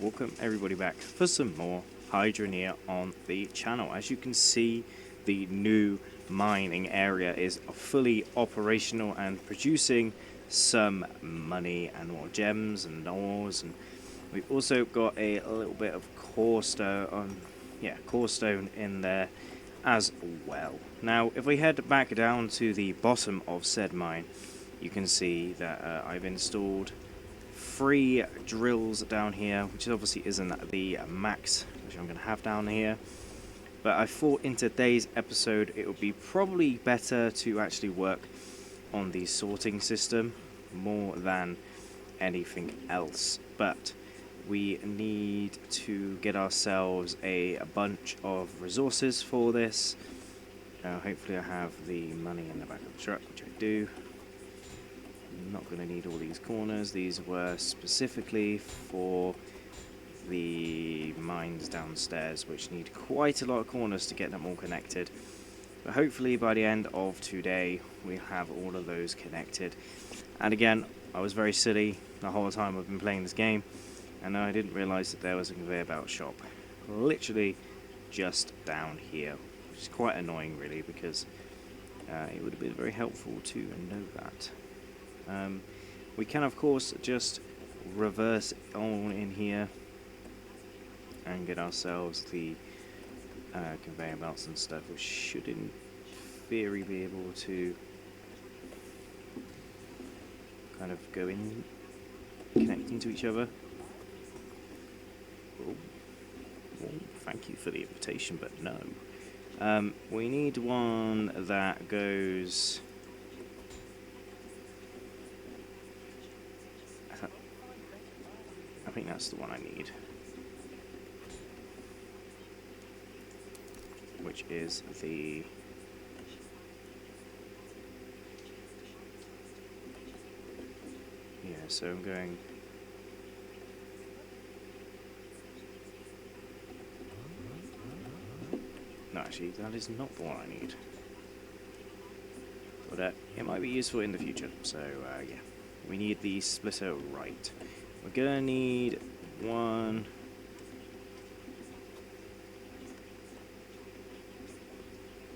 welcome everybody back for some more Hydoneer on the channel. As you can see, the new mining area is fully operational and producing some money and more gems and ores, and we've also got a little bit of core stone in there as well. Now, if we head back down to the bottom of said mine, you can see that I've installed 3 drills down here, which obviously isn't the max which I'm going to have down here. But I thought in today's episode it would be probably better to actually work on the sorting system more than anything else. But we need to get ourselves a bunch of resources for this. Hopefully I have the money in the back of the truck, which I do. I'm not going to need all these corners. These were specifically for the mines downstairs, which need quite a lot of corners to get them all connected. But hopefully by the end of today we'll have all of those connected. And again, I was very silly the whole time I've been playing this game, and I didn't realise that there was a conveyor belt shop literally just down here, which is quite annoying really, because it would have been very helpful to know that. We can of course just reverse on in here and get ourselves the conveyor belts and stuff, which should in theory be able to kind of go in, connecting to each other. Oh, thank you for the invitation, but no. We need one that goes... I think that's the one I need, which is the so I'm going no, actually that is not the one I need, but it might be useful in the future. So yeah, we need the splitter right. We're gonna need one.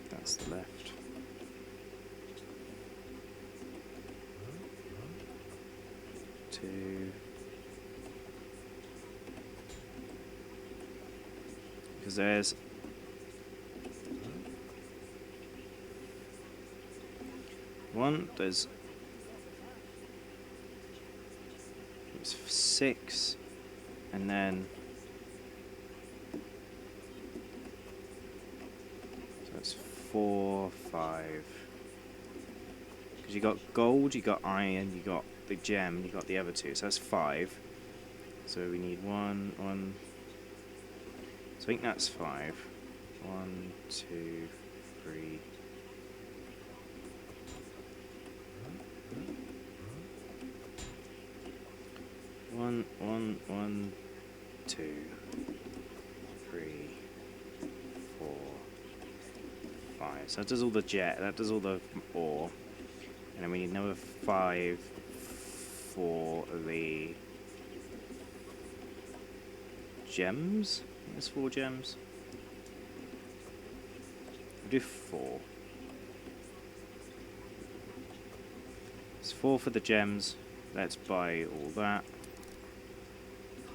That's the left. Two. Because there's one. There's 6, and then so it's 4, 5. Because you got gold, you got iron, you got the gem, you got the other 2, so that's 5. So we need one. So I think that's 5. 1, 2, 3. One, 2, 3, 4, 5. So that does all the that does all the ore, and then we need another 5 for the gems. There's 4 gems. We'll do 4. It's 4 for the gems. Let's buy all that.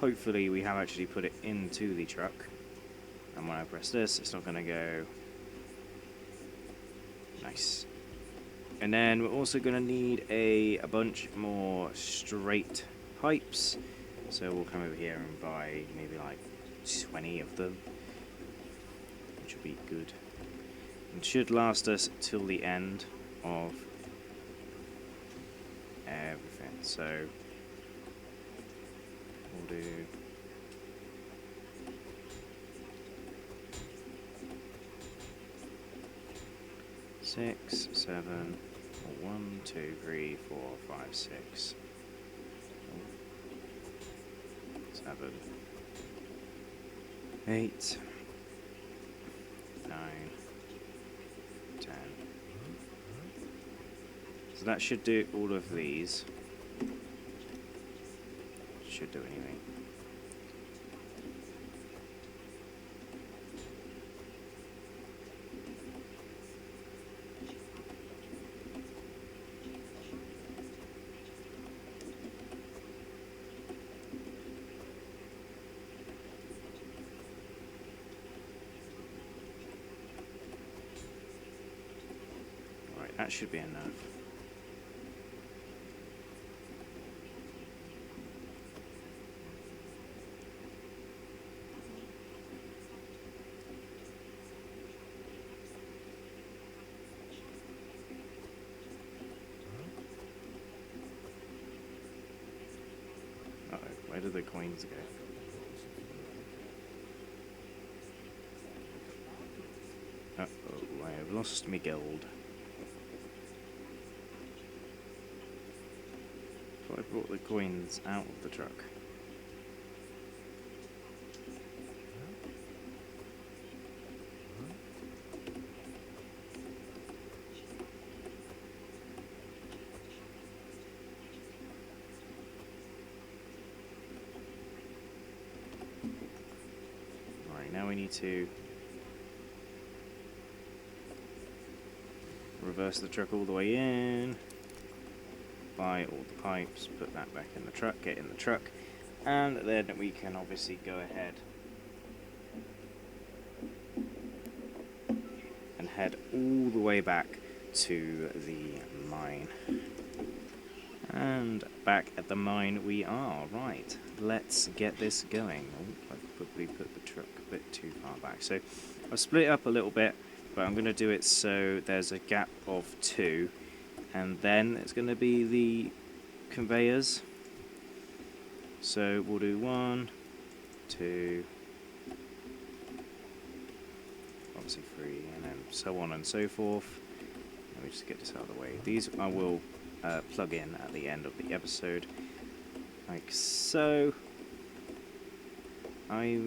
Hopefully we have actually put it into the truck, and when I press this it's not going to go. Nice. And then we're also going to need a bunch more straight pipes, so we'll come over here and buy maybe like 20 of them, which will be good and should last us till the end of everything. So we'll do 6, 7, 1, 2, 3, 4, 5, 6, 7, 8, 9, 10. So that should do all of these. Should do anything. that should be enough. Uh-oh, where did the coins go? Uh-oh, I have lost me gold. Thought I brought the coins out of the truck. Right, now we need to reverse the truck all the way in, buy all the pipes, put that back in the truck, get in the truck, and then we can obviously go ahead and head all the way back to the mine. And back at the mine we are. Right, let's get this going. Oh, I've probably put the truck a bit too far back. So I've split it up a little bit, but I'm going to do it so there's a gap of 2, and then it's going to be the conveyors. So we'll do 1, 2, obviously 3, and then so on and so forth. Let me just get this out of the way. These I will plug in at the end of the episode, like so. I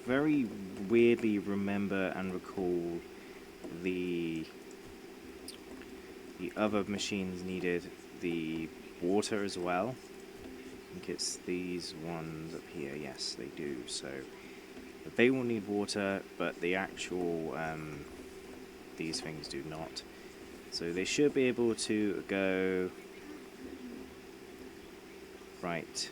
very weirdly remember and recall the other machines needed the water as well. I think it's these ones up here. Yes, they do. So they will need water, but the actual these things do not. So they should be able to go right.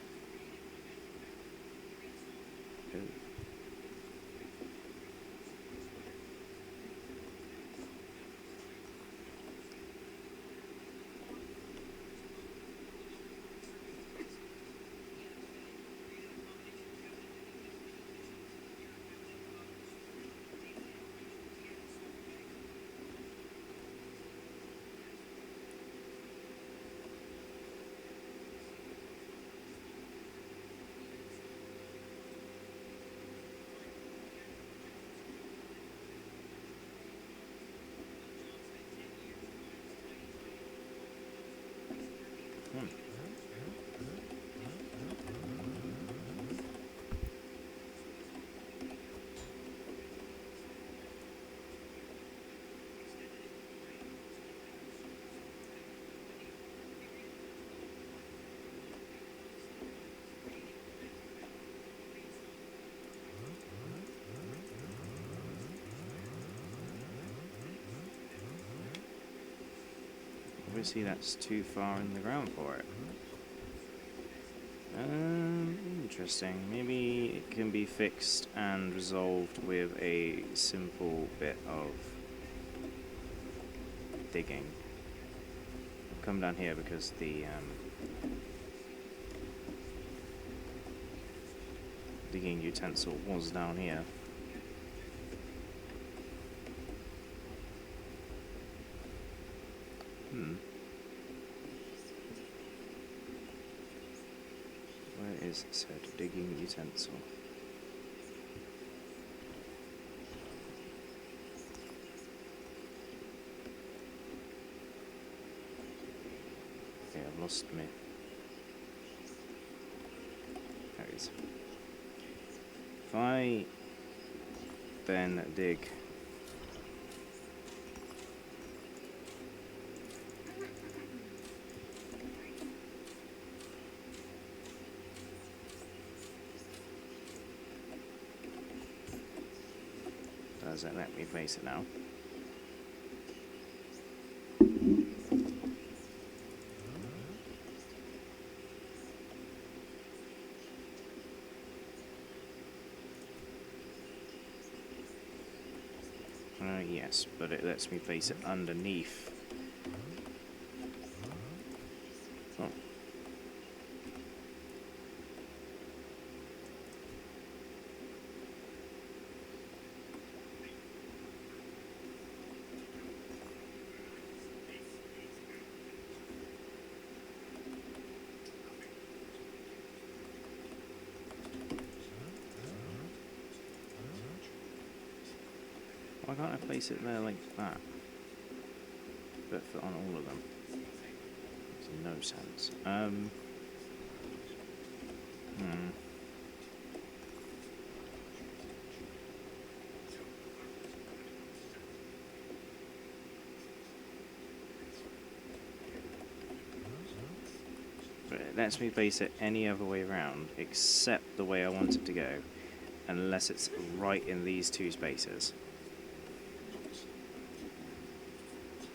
Oh. Obviously that's too far in the ground for it. Interesting. Maybe it can be fixed and resolved with a simple bit of digging. I'll come down here because the digging utensil was down here. Where is said digging utensil? Okay, I've lost me. There it is. If I then dig does it let me place it now? Yes, but it lets me place it underneath Why can't I place it there like that? But for on all of them. Makes no sense. But it lets me base it any other way around except the way I want it to go, unless it's right in these two spaces.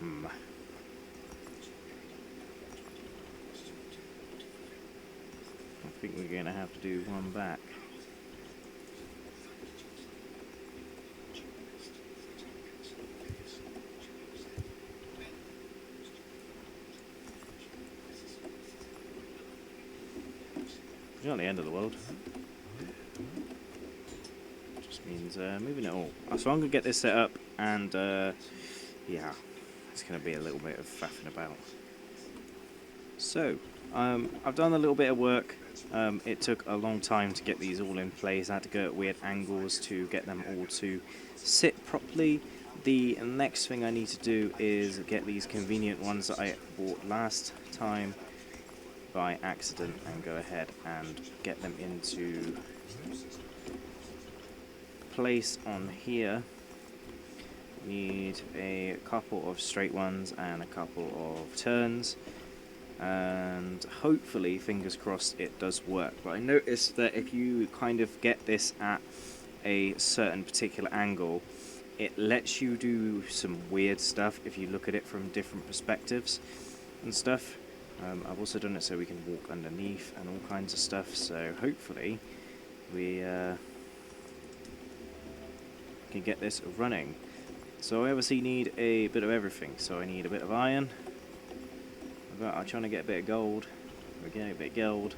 I think we're going to have to do one back. It's not the end of the world. Just means moving it all. So I'm going to get this set up, and yeah, it's going to be a little bit of faffing about. So, I've done a little bit of work. It took a long time to get these all in place. I had to go at weird angles to get them all to sit properly. The next thing I need to do is get these convenient ones that I bought last time by accident and go ahead and get them into place on here. Need a couple of straight ones and a couple of turns, and hopefully, fingers crossed, it does work. But I noticed that if you kind of get this at a certain particular angle, it lets you do some weird stuff if you look at it from different perspectives and stuff. I've also done it so we can walk underneath and all kinds of stuff, so hopefully we can get this running. So I obviously need a bit of everything. So I need a bit of iron. I'm trying to get a bit of gold. We're getting a bit of gold.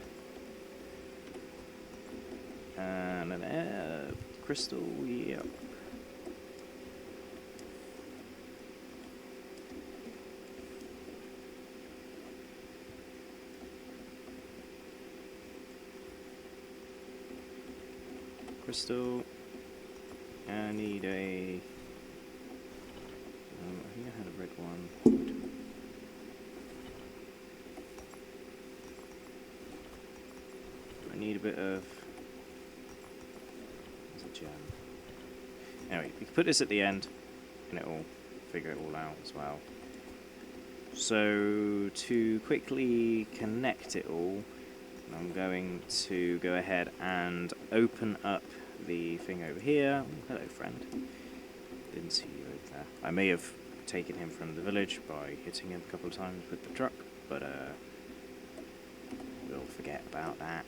And an crystal, yep. Crystal. I need a... I think I had a red one. I need a bit of... There's a gem. Anyway, we can put this at the end, and it will figure it all out as well. So, to quickly connect it all, I'm going to go ahead and open up the thing over here. Oh, hello, friend. Didn't see you over there. I may have taken him from the village by hitting him a couple of times with the truck, but we'll forget about that.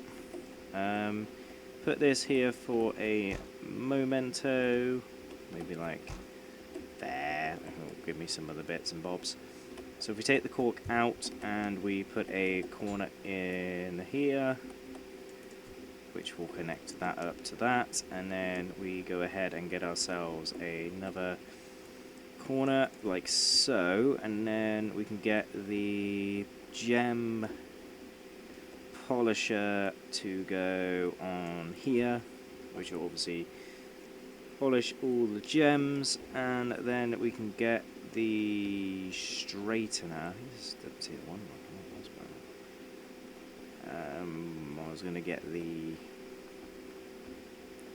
Put this here for a memento, maybe like there. It'll give me some other bits and bobs. So if we take the cork out and we put a corner in here, which will connect that up to that, and then we go ahead and get ourselves another corner like so, and then we can get the gem polisher to go on here, which will obviously polish all the gems, and then we can get the straightener. I think this is the tier 1 one. I was going to get the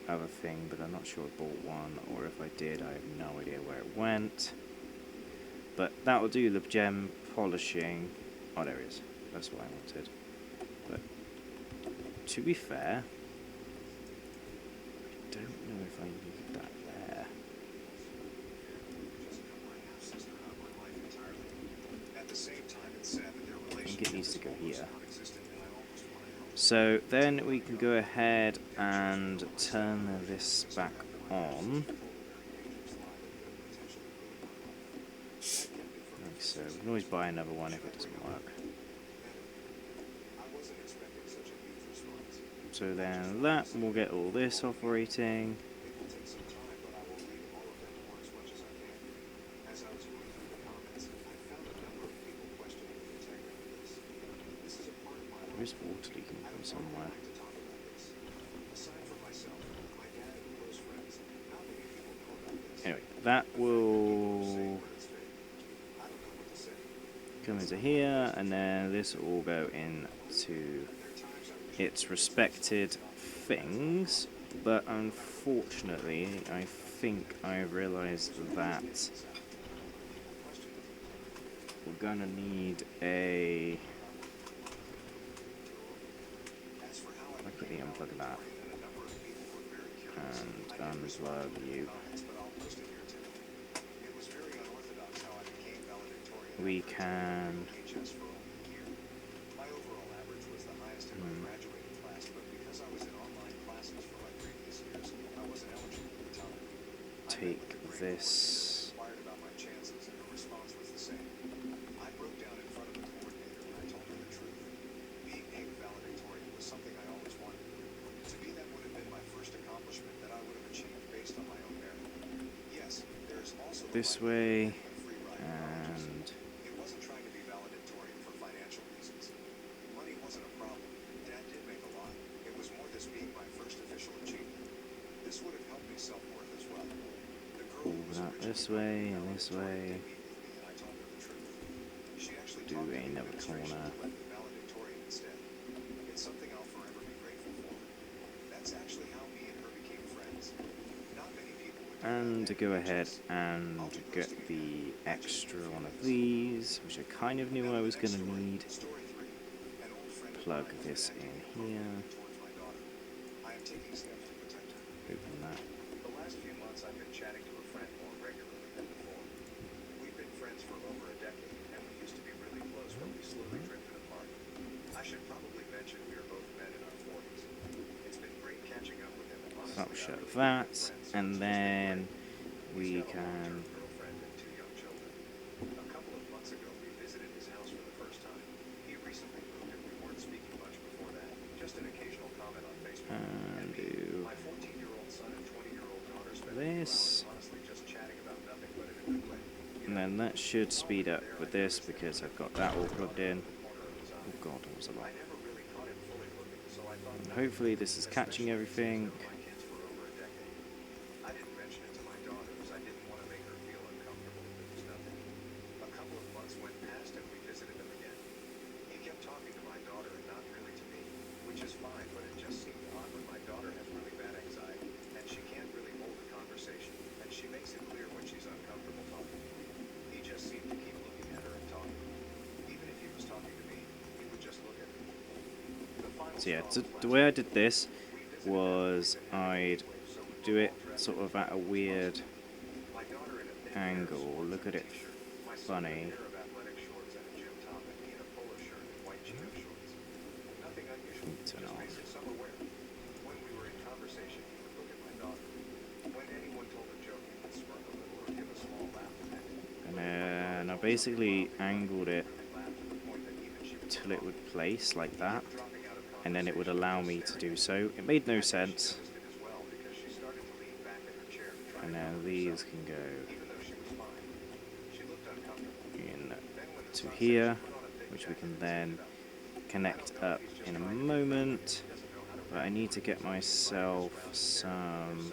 other thing, but I'm not sure I bought one, or if I did, I have no idea where it went. But that will do the gem polishing. Oh, there it is. That's what I wanted. But to be fair, I don't know if I need that there. I think it needs to go here. So then we can go ahead and turn this back on. Like so. We can always buy another one if it doesn't work. So then that will get all this operating. There is water leaking from somewhere. Anyway, that will come into here, and then this will all go into its respected things. But unfortunately, I think I realized that we're gonna need a... I quickly unplug that and unplug you. We can... take this. This way, and pull that this way and this way. Do another corner. And to go ahead and get the extra one of these, which I kind of knew I was going to need. Plug this in here. Open that. I'll shut that, and then we can... and do this, and then that should speed up with this because I've got that all plugged in. Oh god, that was a lot. And hopefully this is catching everything. So yeah, the way I did this was I'd do it sort of at a weird angle, look at it funny. Turn it off. And then I basically angled it till it would place like that, and then it would allow me to do so. It made no sense. And then these can go in to here, which we can then connect up in a moment. But I need to get myself some...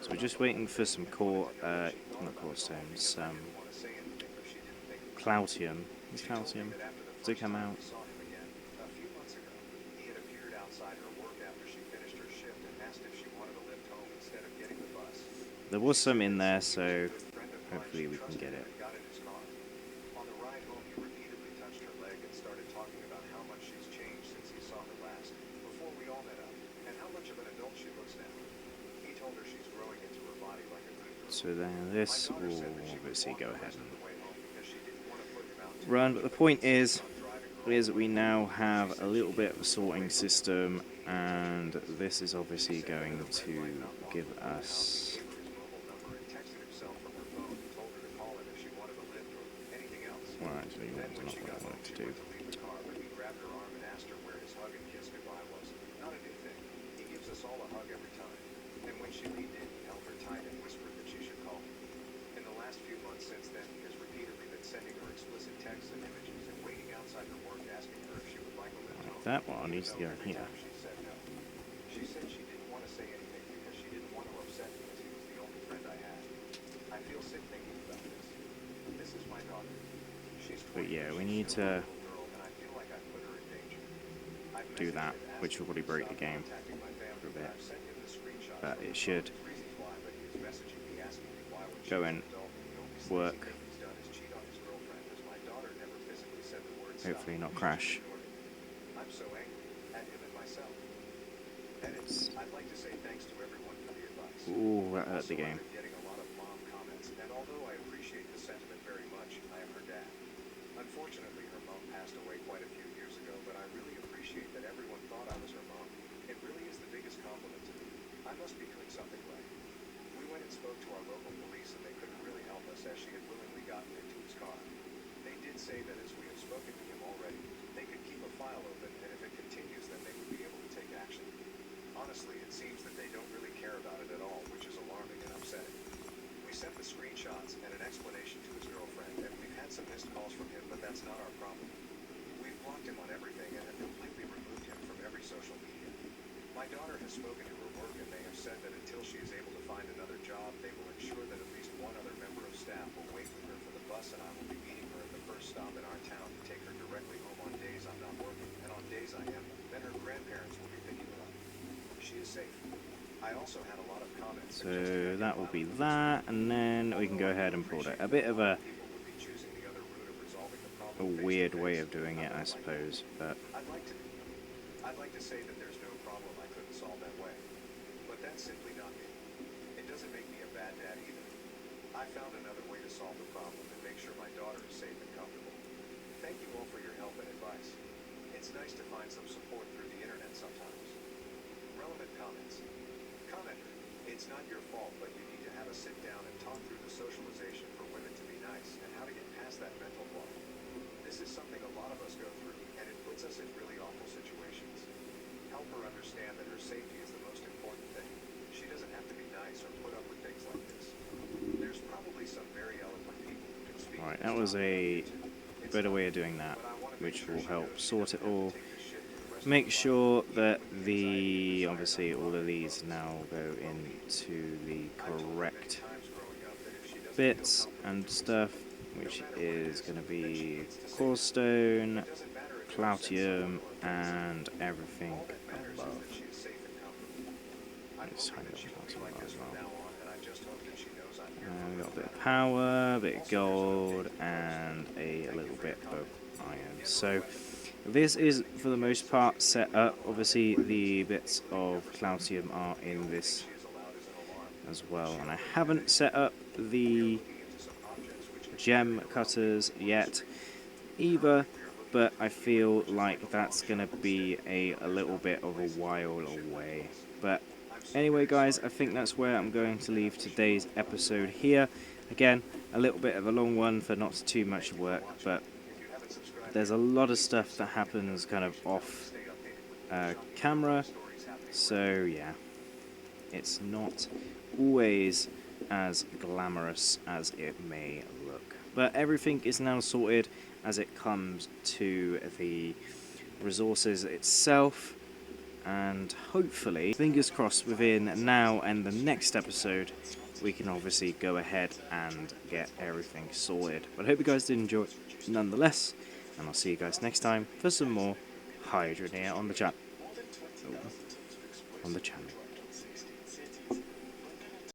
So we're just waiting for some not core stones, some Cloutium. Is Cloutium to come out? There was some in there, so hopefully we can get it. So then this will obviously go ahead and run, but the point is that we now have a little bit of a sorting system, and this is obviously going to give us... well, actually, that's not what I wanted to do. When she leaned in, he held her tight and whispered that she should call him. In the last few months since then, he has repeatedly been sending her explicit texts and images and waiting outside her work asking her if she would like a lift home. That one Even needs to though go every here. time she said no. She said she didn't want to say anything because she didn't want to upset me as he was the only friend I had. I feel sick thinking about this. This is my daughter. She's 20. But yeah, we She's need still a to little girl, and I feel like I've put her in danger. I've do messaged that, him asking which will probably him to break stop the game contacting my family, for a bit. I've sent him the screenshots But from it the should phone, reasons why, but he is messaging me asking me why when go she's and an adult, the only work. sleazy thing he's done is cheat on his girlfriend, as my daughter never physically said the word stop. Hopefully not She crash. just ignored it. I'm so angry at him and myself. Edit. I'd like to say thanks to everyone for the advice. Ooh, that hurt Also, the game. I've been getting a lot of mom comments, and although I appreciate the sentiment very much, I am her dad. Unfortunately, her mom passed away quite a few years ago, but I really appreciate that everyone thought I was her mom. It really is the biggest compliment to me. I must be doing something right. We went and spoke to our local police, and they couldn't really help us as she had willingly gotten into his car. They did say that as we have spoken to him already, they could keep a file open, and if it continues, then they would be able to take action. Honestly, it seems that they don't really care about it at all, which is alarming and upsetting. We sent the screenshots and an explanation to his girlfriend, and we've had some missed calls from him, but that's not our problem. We've blocked him on everything and have completely removed him from every social media. My daughter has spoken to her work, and they have said that until she is able to find another job, they will ensure that at least one other member of staff will wait with her for the bus, and I will be meeting her at the first stop in our town to take her directly home on days I'm not working, and on days I am, then her grandparents will be picking her up. She is safe. I also had a lot of comments. So that will be that, and then we can go ahead and pull it. A bit of a weird way of doing it, I suppose, but I'd like to say that there's no problem I couldn't solve that way, but that's simply not me. It doesn't make me a bad dad either. I found another way to solve the problem and make sure my daughter is safe and comfortable. Thank you all for your help and advice. It's nice to find some support through the internet sometimes. Relevant comments. Commenter, it's not your fault, but you need to have a sit down and talk through the socialization for women to be nice and how to get past that mental block. This is something a lot of us go through, and it puts us in really awful situations. Help her understand that her safety is the most important thing. She doesn't have to be nice or put up with things like this. There's probably some very eloquent people who can speak. right, that was a better way of doing that, which will help sort it all. Make sure that obviously all of these now go into the correct bits and stuff, which is going to be Corestone, Cloutium, and everything above. Let's hang on to that as well. We've got a bit of power, a bit of gold, and a little bit of iron. So this is, for the most part, set up. Obviously, the bits of Cloutium are in this as well. And I haven't set up the gem cutters yet either, but I feel like that's going to be a little bit of a while away. But anyway, guys, I think that's where I'm going to leave today's episode here. Again, a little bit of a long one for not too much work, but there's a lot of stuff that happens kind of off camera, so yeah, it's not always as glamorous as it may look. But everything is now sorted as it comes to the resources itself, and hopefully, fingers crossed, within now and the next episode, we can obviously go ahead and get everything sorted. But I hope you guys did enjoy it nonetheless, and I'll see you guys next time for some more Hydoneer on the channel.